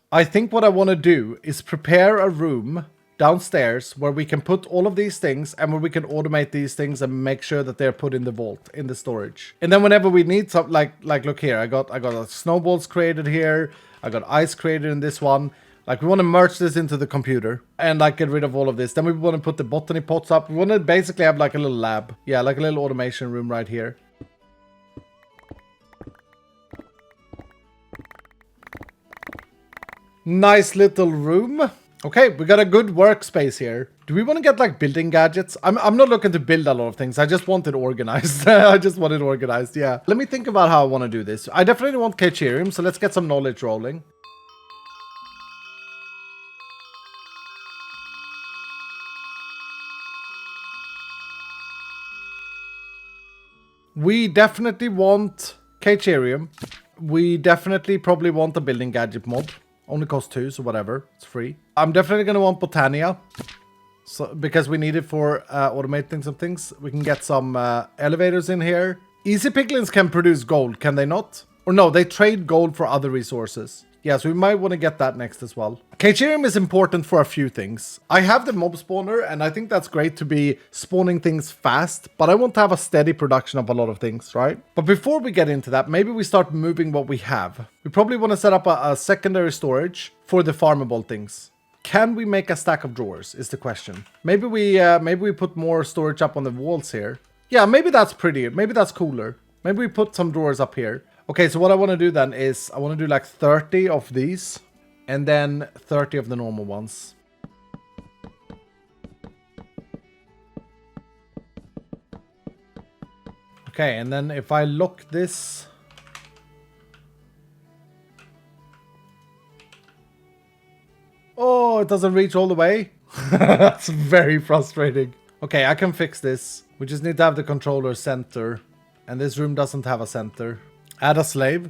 I think what I want to do is prepare a room downstairs where we can put all of these things and where we can automate these things and make sure that they're put in the vault, in the storage. And then whenever we need something, like look here, I got snowballs created here, I got ice created in this one. Like we want to merge this into the computer and like get rid of all of this. Then we want to put the botany pots up. We want to basically have like a little lab. Yeah, like a little automation room right here. Nice little room. Okay, we got a good workspace here. Do we want to get like building gadgets? I'm not looking to build a lot of things. I just want it organized. I just want it organized, yeah. Let me think about how I want to do this. I definitely want terrariums, so let's get some knowledge rolling. We definitely want terrarium. We definitely probably want a building gadget mod. Only costs 2, so whatever. It's free. I'm definitely going to want Botania. So, because we need it for automating some things. We can get some elevators in here. Easy piglins can produce gold, can they not? Or no, they trade gold for other resources. Yeah, so we might want to get that next as well. Terrarium is important for a few things. I have the mob spawner, and I think that's great to be spawning things fast, but I want to have a steady production of a lot of things, right? But before we get into that, maybe we start moving what we have. We probably want to set up a secondary storage for the farmable things. Can we make a stack of drawers, is the question. Maybe we put more storage up on the walls here. Yeah, maybe that's prettier. Maybe that's cooler. Maybe we put some drawers up here. Okay, so what I want to do then is I want to do like 30 of these and then 30 of the normal ones. Okay, and then if I lock this... Oh, it doesn't reach all the way. That's very frustrating. Okay, I can fix this. We just need to have the controller center. And this room doesn't have a center. Add a slave.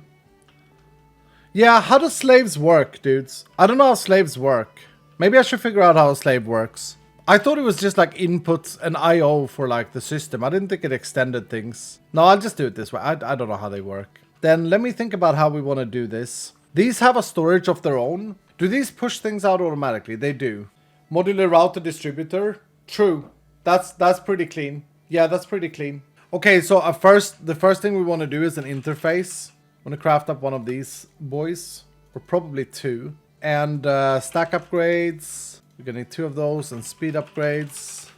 Yeah, how do slaves work, dudes? I don't know how slaves work. Maybe I should figure out how a slave works. I thought it was just like inputs and IO for like the system. I didn't think it extended things. No, I'll just do it this way. I don't know how they work. Then let me think about how we want to do this. These have a storage of their own. Do these push things out automatically? They do. Modular router distributor. True. That's pretty clean. Yeah, that's pretty clean. Okay, so the first thing we want to do is an interface. I'm going to craft up one of these boys, or probably 2. And stack upgrades. We're going to need 2 of those, and speed upgrades.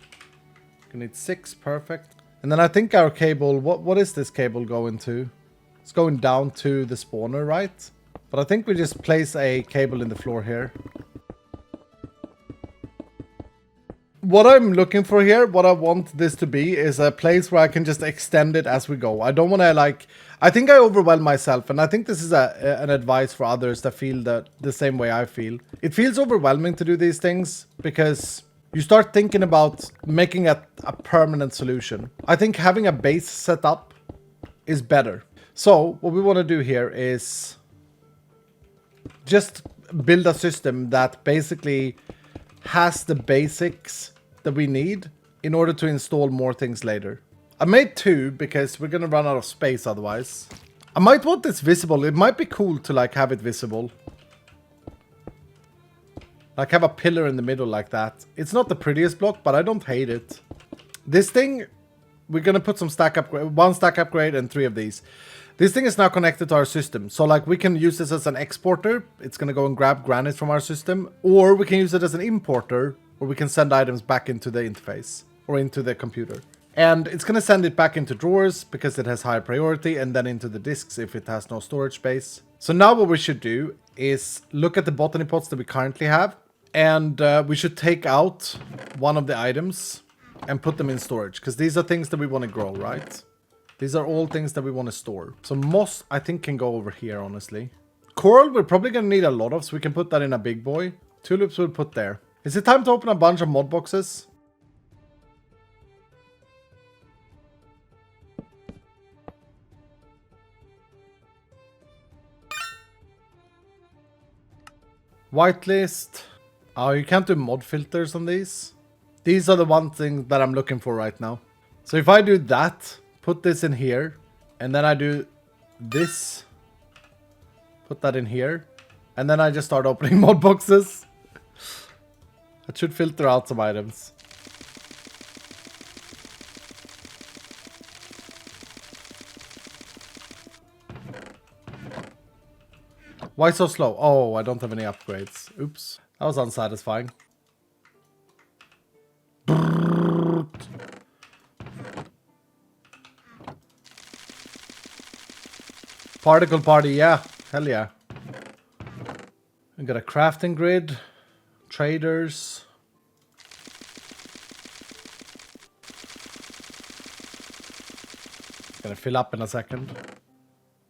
We're going to need 6, perfect. And then I think our cable, what is this cable going to? It's going down to the spawner, right? But I think we just place a cable in the floor here. What I'm looking for here, what I want this to be, is a place where I can just extend it as we go. I don't want to like... I think I overwhelm myself, and I think this is an advice for others that feel the same way I feel. It feels overwhelming to do these things because you start thinking about making a permanent solution. I think having a base set up is better. So what we want to do here is just build a system that basically has the basics that we need in order to install more things later. I made 2 because we're gonna run out of space otherwise. I might want this visible. It might be cool to like have it visible. Like have a pillar in the middle like that. It's not the prettiest block, but I don't hate it. This thing, we're gonna put some stack upgrade, 1 stack upgrade and 3 of these. This thing is now connected to our system. So like we can use this as an exporter. It's going to go and grab granites from our system. Or we can use it as an importer, where we can send items back into the interface or into the computer. And it's going to send it back into drawers because it has higher priority, and then into the disks if it has no storage space. So now what we should do is look at the botany pots that we currently have. And we should take out one of the items and put them in storage, because these are things that we want to grow, right? These are all things that we want to store. So moss, I think, can go over here, honestly. Coral, we're probably going to need a lot of, so we can put that in a big boy. Tulips we'll put there. Is it time to open a bunch of mod boxes? Whitelist. Oh, you can't do mod filters on these. These are the one thing that I'm looking for right now. So if I do that... Put this in here, and then I do this, put that in here, And then I just start opening mod boxes. That should filter out some items. Why so slow? Oh, I don't have any upgrades. Oops. That was unsatisfying. Particle party, yeah. Hell yeah. We got a crafting grid. Traders. Gonna fill up in a second.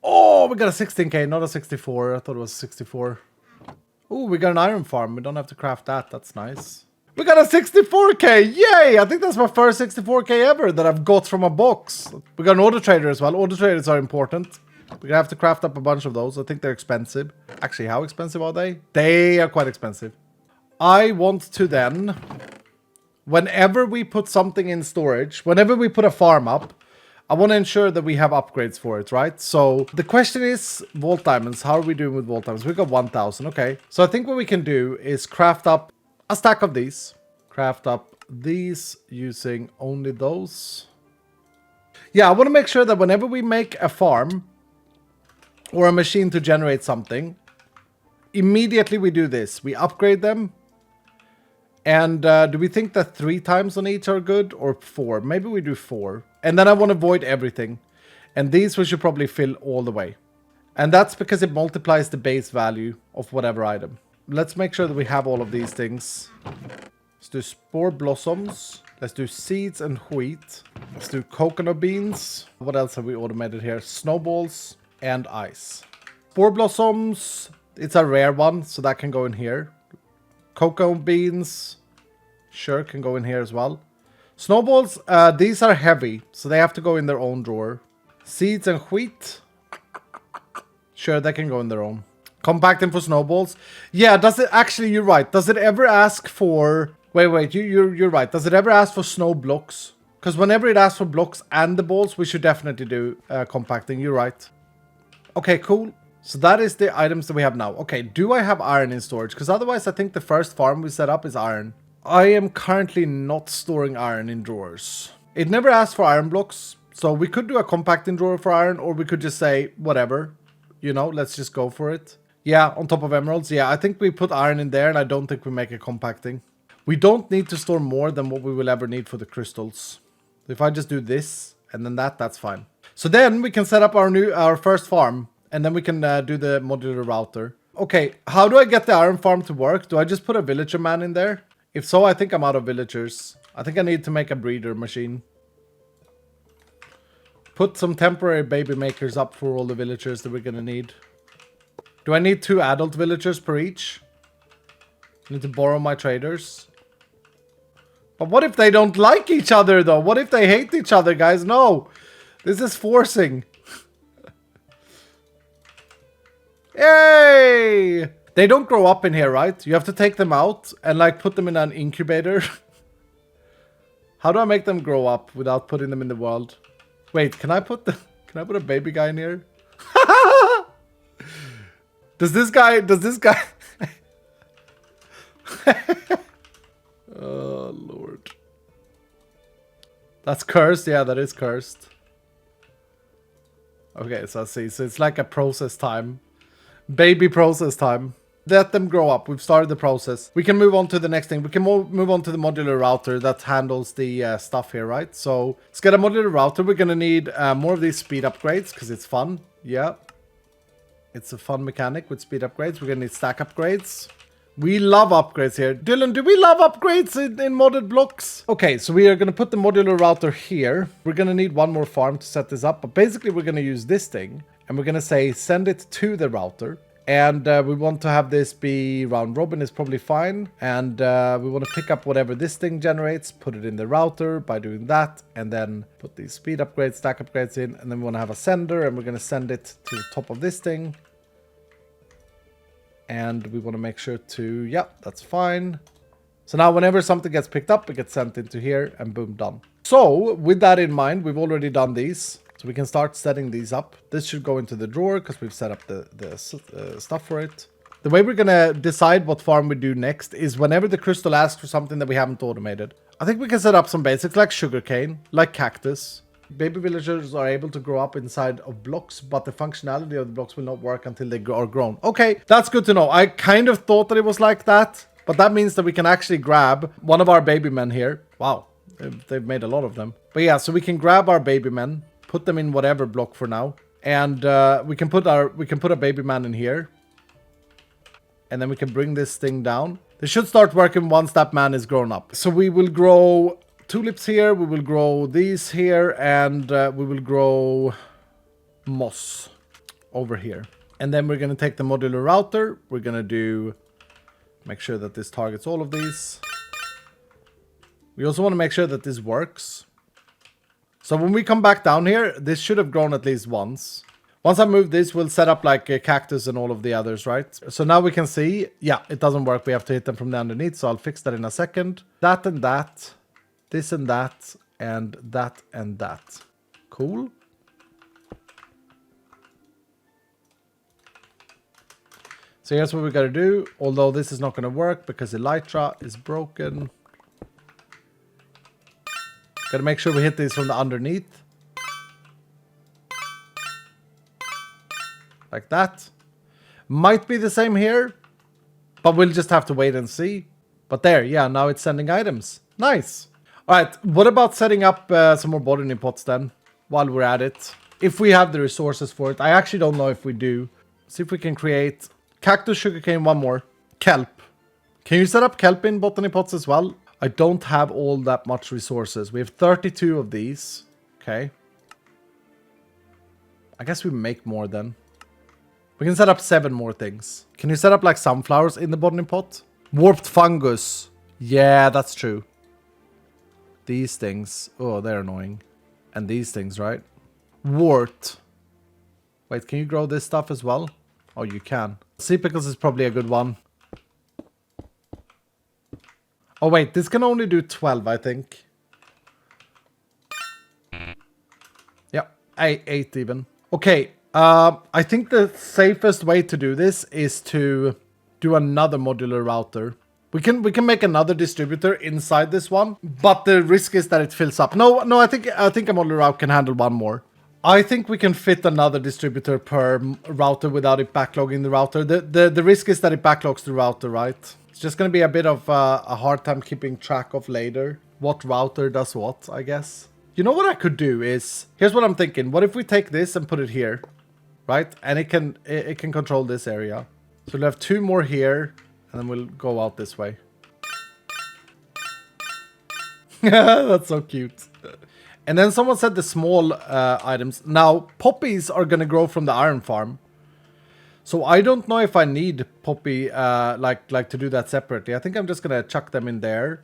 Oh, we got a 16k, not a 64. I thought it was 64. Oh, we got an iron farm. We don't have to craft that. That's nice. We got a 64k. Yay! I think that's my first 64k ever that I've got from a box. We got an auto trader as well. Auto traders are important. We're gonna have to craft up a bunch of those. I think they're expensive. Actually, how expensive are they? They are quite expensive. I want to then, whenever we put something in storage, whenever we put a farm up, I want to ensure that we have upgrades for it, right? So the question is, vault diamonds. How are we doing with vault diamonds? We got 1,000. Okay. So I think what we can do is craft up a stack of these. Craft up these using only those. Yeah, I want to make sure that whenever we make a farm or a machine to generate something, immediately we do this. We upgrade them. And do we think that 3 times on each are good or 4? Maybe we do 4. And then I want to void everything. And these we should probably fill all the way. And that's because it multiplies the base value of whatever item. Let's make sure that we have all of these things. Let's do spore blossoms. Let's do seeds and wheat. Let's do coconut beans. What else have we automated here? Snowballs and ice. Spore blossoms. It's a rare one, so that can go in here. Cocoa beans. Sure, can go in here as well. Snowballs, these are heavy, so they have to go in their own drawer. Seeds and wheat. Sure, they can go in their own. Compacting for snowballs. Yeah, does it actually, you're right. Does it ever ask for... Wait, you're right. Does it ever ask for snow blocks? Because whenever it asks for blocks and the balls, we should definitely do compacting. You're right. Okay, cool. So that is the items that we have now. Okay, do I have iron in storage? Because otherwise I think the first farm we set up is iron. I am currently not storing iron in drawers. It never asked for iron blocks. So we could do a compacting drawer for iron, or we could just say, whatever. You know, let's just go for it. Yeah, on top of emeralds. Yeah, I think we put iron in there, and I don't think we make a compacting. We don't need to store more than what we will ever need for the crystals. If I just do this, and then that's fine. So then we can set up our first farm, and then we can do the modular router. Okay, how do I get the iron farm to work? Do I just put a villager man in there? If so, I think I'm out of villagers. I think I need to make a breeder machine. Put some temporary baby makers up for all the villagers that we're gonna need. Do I need 2 adult villagers per each? I need to borrow my traders. But what if they don't like each other though? What if they hate each other, guys? No! This is forcing. Yay! They don't grow up in here, right? You have to take them out and like put them in an incubator. How do I make them grow up without putting them in the world? Wait, can I put a baby guy in here? Does this guy Oh Lord. That's cursed? Yeah, that is cursed. Okay, so I see. So it's like a process time. Baby process time. Let them grow up. We've started the process. We can move on to the next thing. We can move on to the modular router that handles the stuff here, right? So let's get a modular router. We're going to need more of these speed upgrades because it's fun. Yeah. It's a fun mechanic with speed upgrades. We're going to need stack upgrades. We love upgrades here. Dylan, do we love upgrades in modded blocks? Okay, so we are going to put the modular router here. We're going to need one more farm to set this up. But basically, we're going to use this thing. And we're going to say, send it to the router. And we want to have this be round robin is probably fine. And we want to pick up whatever this thing generates, put it in the router by doing that. And then put these speed upgrades, stack upgrades in. And then we want to have a sender. And we're going to send it to the top of this thing. And we want to make sure to, yeah, that's fine. So now whenever something gets picked up, it gets sent into here and boom, done. So with that in mind, we've already done these. So we can start setting these up. This should go into the drawer because we've set up the stuff for it. The way we're gonna decide what farm we do next is whenever the crystal asks for something that we haven't automated. I think we can set up some basics like sugarcane, like cactus. Baby villagers are able to grow up inside of blocks, but the functionality of the blocks will not work until they are grown. Okay, that's good to know. I kind of thought that it was like that, but that means that we can actually grab one of our baby men here. Wow, they've made a lot of them. But yeah, so we can grab our baby men, put them in whatever block for now, and we can put a baby man in here, and then we can bring this thing down. They should start working once that man is grown up. So we will grow tulips here, we will grow these here, and we will grow moss over here. And then we're going to take the modular router. We're going to make sure that this targets all of these. We also want to make sure that this works. So when we come back down here, this should have grown at least once. Once I move this, we'll set up like a cactus and all of the others, right? So now we can see, yeah, it doesn't work. We have to hit them from the underneath. So I'll fix that in a second. That and that. This and that, and that and that. Cool. So here's what we gotta do. Although this is not gonna work because Elytra is broken. Gotta make sure we hit these from the underneath. Like that. Might be the same here, but we'll just have to wait and see. But there, yeah, now it's sending items. Nice. Alright, what about setting up some more botany pots then, while we're at it? If we have the resources for it. I actually don't know if we do. See if we can create cactus, sugarcane, one more. Kelp. Can you set up kelp in botany pots as well? I don't have all that much resources. We have 32 of these. Okay. I guess we make more then. We can set up 7 more things. Can you set up like sunflowers in the botany pot? Warped fungus. Yeah, that's true. These things. Oh, they're annoying. And these things, right? Wart. Wait, can you grow this stuff as well? Oh, you can. Sea pickles is probably a good one. Oh, wait. This can only do 12, I think. Yep. 8 even. Okay. I think the safest way to do this is to do another modular router. We can make another distributor inside this one, but the risk is that it fills up. No, I think a modular router can handle one more. I think we can fit another distributor per router without it backlogging the router. The risk is that it backlogs the router, right? It's just going to be a bit of a hard time keeping track of later what router does what, I guess. You know what I could do is, here's what I'm thinking. What if we take this and put it here, right? And it can control this area. So we'll have 2 more here. And then we'll go out this way. That's so cute. And then someone said the small items. Now, poppies are going to grow from the iron farm. So I don't know if I need poppy like to do that separately. I think I'm just going to chuck them in there.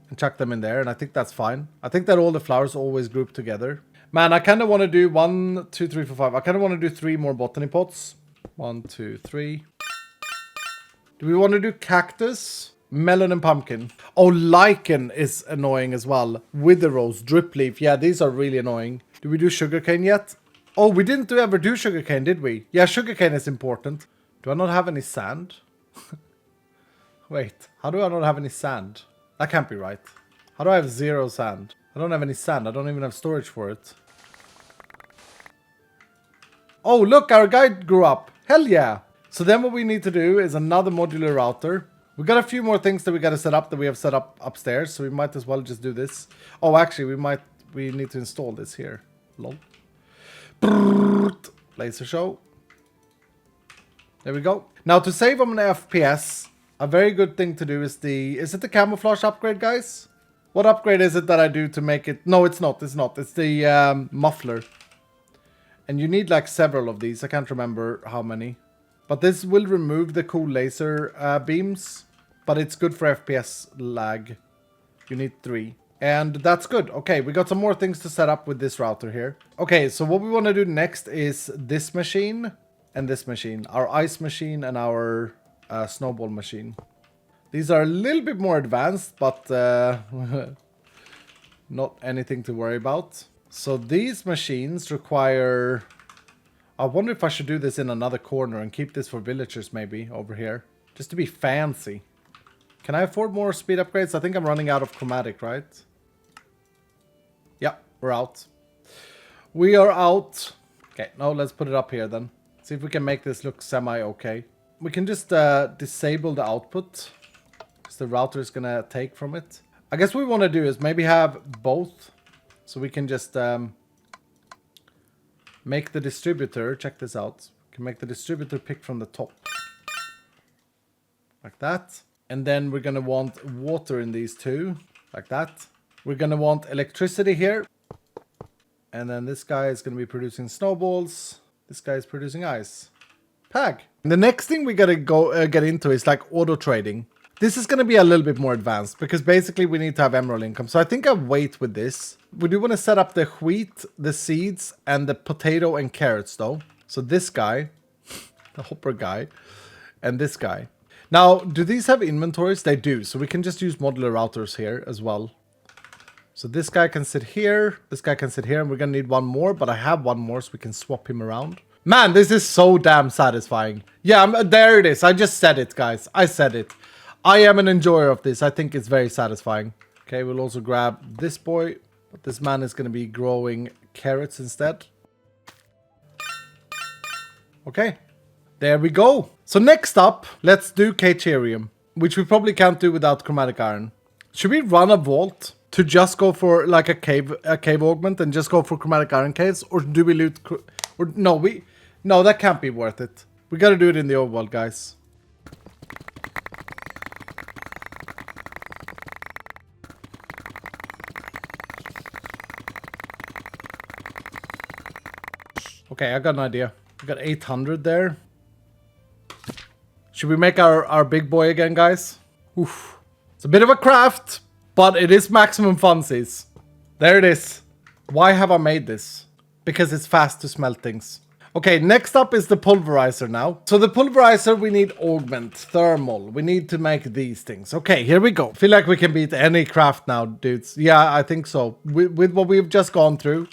And chuck them in there. And I think that's fine. I think that all the flowers always group together. Man, I kind of want to do 1, 2, 3, 4, 5. I kind of want to do 3 more botany pots. 1, 2, 3. Do we want to do cactus, melon, and pumpkin? Oh, lichen is annoying as well. Wither rose, drip leaf. Yeah, these are really annoying. Do we do sugarcane yet? Oh, we didn't ever do sugarcane, did we? Yeah, sugarcane is important. Do I not have any sand? Wait, how do I not have any sand? That can't be right. How do I have 0 sand? I don't have any sand. I don't even have storage for it. Oh, look, our guy grew up. Hell yeah. So then what we need to do is another modular router. We got a few more things that we got to set up that we have set up upstairs. So we might as well just do this. Oh, actually, we need to install this here. Lol. Laser show. There we go. Now to save on an FPS, a very good thing to do is is it the camouflage upgrade, guys? What upgrade is it that I do to make it? No, it's not. It's not. It's the muffler. And you need like several of these. I can't remember how many. But this will remove the cool laser beams. But it's good for FPS lag. You need 3. And that's good. Okay, we got some more things to set up with this router here. Okay, so what we want to do next is this machine and this machine. Our ice machine and our snowball machine. These are a little bit more advanced, but not anything to worry about. So these machines require... I wonder if I should do this in another corner and keep this for villagers maybe over here. Just to be fancy. Can I afford more speed upgrades? I think I'm running out of chromatic, right? Yeah, we're out. We are out. Okay, no, let's put it up here then. See if we can make this look semi-okay. We can just disable the output. Because the router is going to take from it. I guess what we want to do is maybe have both. So we can just make the distributor, check this out. We can make the distributor pick from the top. Like that. And then we're going to want water in these two. Like that. We're going to want electricity here. And then this guy is going to be producing snowballs. This guy is producing ice. Pag. And the next thing we got to go get into is like auto trading. This is going to be a little bit more advanced because basically we need to have emerald income. So I think I'll wait with this. We do want to set up the wheat, the seeds, and the potato and carrots though. So this guy, the hopper guy, and this guy. Now, do these have inventories? They do. So we can just use modular routers here as well. So this guy can sit here. This guy can sit here. And we're going to need one more. But I have one more so we can swap him around. Man, this is so damn satisfying. Yeah, there it is. I just said it, guys. I said it. I am an enjoyer of this. I think it's very satisfying. Okay, we'll also grab this boy. But this man is going to be growing carrots instead. Okay, there we go. So next up, let's do terrarium, which we probably can't do without chromatic iron. Should we run a vault to just go for like a cave augment and just go for chromatic iron caves? Or do we loot... Or no, that can't be worth it. We got to do it in the overworld, guys. Okay, I got an idea. We got 800 there. Should we make our big boy again, guys? Oof. It's a bit of a craft, but it is maximum funsies. There it is. Why have I made this? Because it's fast to smelt things. Okay, next up is the pulverizer now. So the pulverizer, we need augment, thermal. We need to make these things. Okay, here we go. Feel like we can beat any craft now, dudes. Yeah, I think so. With what we've just gone through.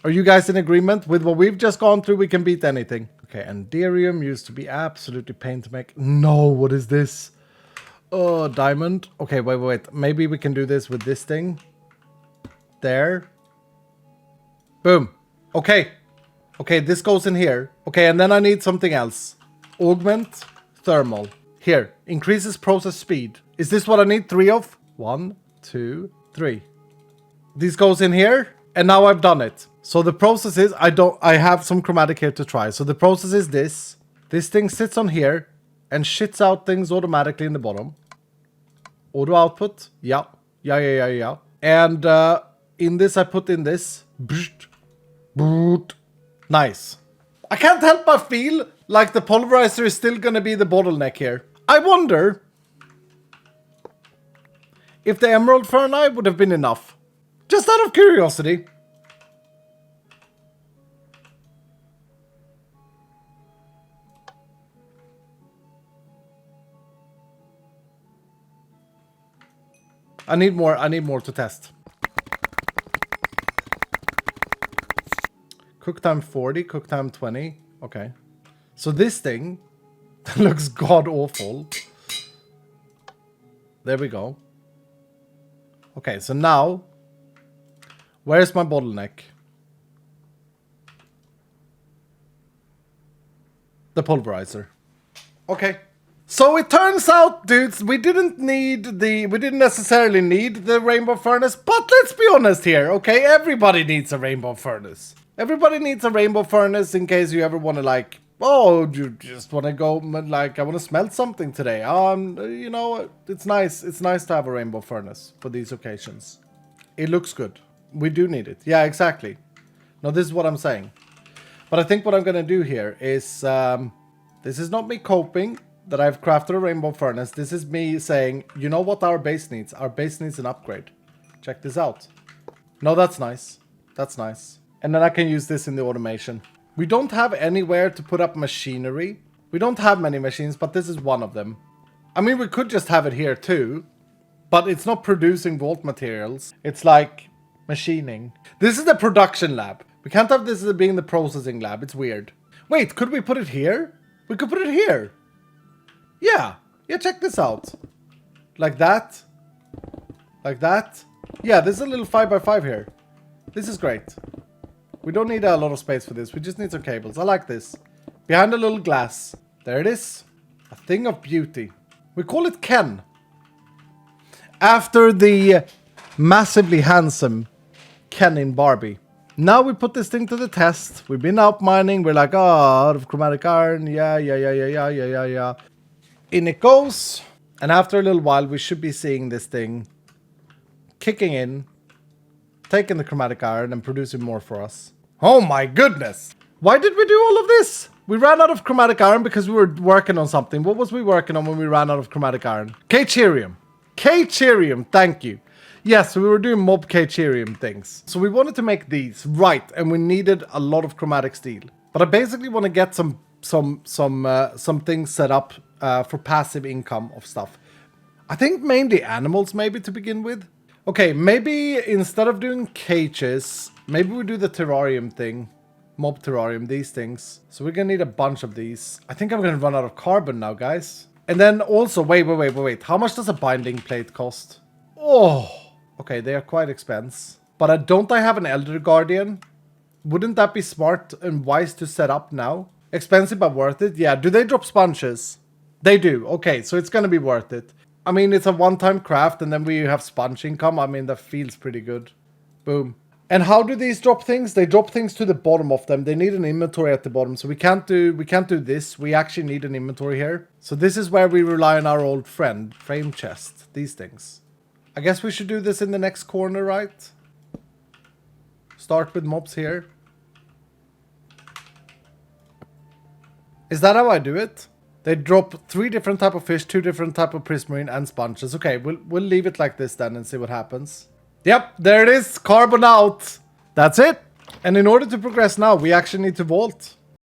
Are you guys in agreement? With what we've just gone through, we can beat anything. Okay, and terrarium used to be absolutely pain to make. No, what is this? Oh, diamond. Okay, wait. Maybe we can do this with this thing. There. Boom. Okay. Okay, this goes in here. Okay, and then I need something else. Augment, thermal. Here, increases process speed. Is this what I need? 3 of? 1, 2, 3. This goes in here, and now I've done it. So the process is, I have some chromatic here to try. So the process is this. This thing sits on here and shits out things automatically in the bottom. Auto output. Yeah. And in this, I put in this. Nice. I can't help but feel like the pulverizer is still going to be the bottleneck here. I wonder if the emerald ferni would have been enough. Just out of curiosity. I need more to test. Cook time 40, cook time 20. Okay. So this thing looks god awful. There we go. Okay, so now where's my bottleneck? The pulverizer. Okay. So it turns out, dudes, we didn't necessarily need the rainbow furnace, but let's be honest here, okay? Everybody needs a rainbow furnace. Everybody needs a rainbow furnace in case you ever want to, like, oh, you just want to go, like, I want to smelt something today. You know, it's nice. It's nice to have a rainbow furnace for these occasions. It looks good. We do need it. Yeah, exactly. No, this is what I'm saying. But I think what I'm going to do here is, this is not me coping that I've crafted a rainbow furnace. This is me saying, you know what our base needs? Our base needs an upgrade. Check this out. No, that's nice. That's nice. And then I can use this in the automation. We don't have anywhere to put up machinery. We don't have many machines, but this is one of them. I mean, we could just have it here too, but it's not producing vault materials. It's like machining. This is the production lab. We can't have this as being the processing lab. It's weird. Wait, could we put it here? We could put it here. Yeah. Yeah, check this out. Like that. Like that. Yeah, there's a little 5x5 here. This is great. We don't need a lot of space for this. We just need some cables. I like this. Behind a little glass. There it is. A thing of beauty. We call it Ken. After the massively handsome Ken in Barbie. Now we put this thing to the test. We've been out mining. We're like, oh, out of chromatic iron. Yeah. In it goes. And after a little while, we should be seeing this thing kicking in, taking the chromatic iron and producing more for us. Oh my goodness. Why did we do all of this? We ran out of chromatic iron because we were working on something. What was we working on when we ran out of chromatic iron? Terrarium. Terrarium, thank you. Yes, we were doing mob terrarium things. So we wanted to make these, right, and we needed a lot of chromatic steel. But I basically want to get some things set up for passive income of stuff. I think mainly animals maybe to begin with. Okay, maybe instead of doing cages, maybe we do the terrarium thing. Mob terrarium, these things. So we're gonna need a bunch of these. I think I'm gonna run out of carbon now, guys. And then also, wait. How much does a binding plate cost? Oh, okay, they are quite expensive. But don't I have an Elder Guardian? Wouldn't that be smart and wise to set up now? Expensive but worth it? Yeah, do they drop sponges? They do. Okay, so it's gonna be worth it. I mean, it's a one-time craft and then we have sponge income. I mean, that feels pretty good. Boom. And how do these drop things? They drop things to the bottom of them. They need an inventory at the bottom. So we can't do this. We actually need an inventory here. So this is where we rely on our old friend, frame chest, these things. I guess we should do this in the next corner, right? Start with mobs here. Is that how I do it? They drop 3 different type of fish, 2 different type of prismarine and sponges. Okay, we'll leave it like this then and see what happens. Yep, there it is. Carbon out. That's it. And in order to progress now, we actually need to vault.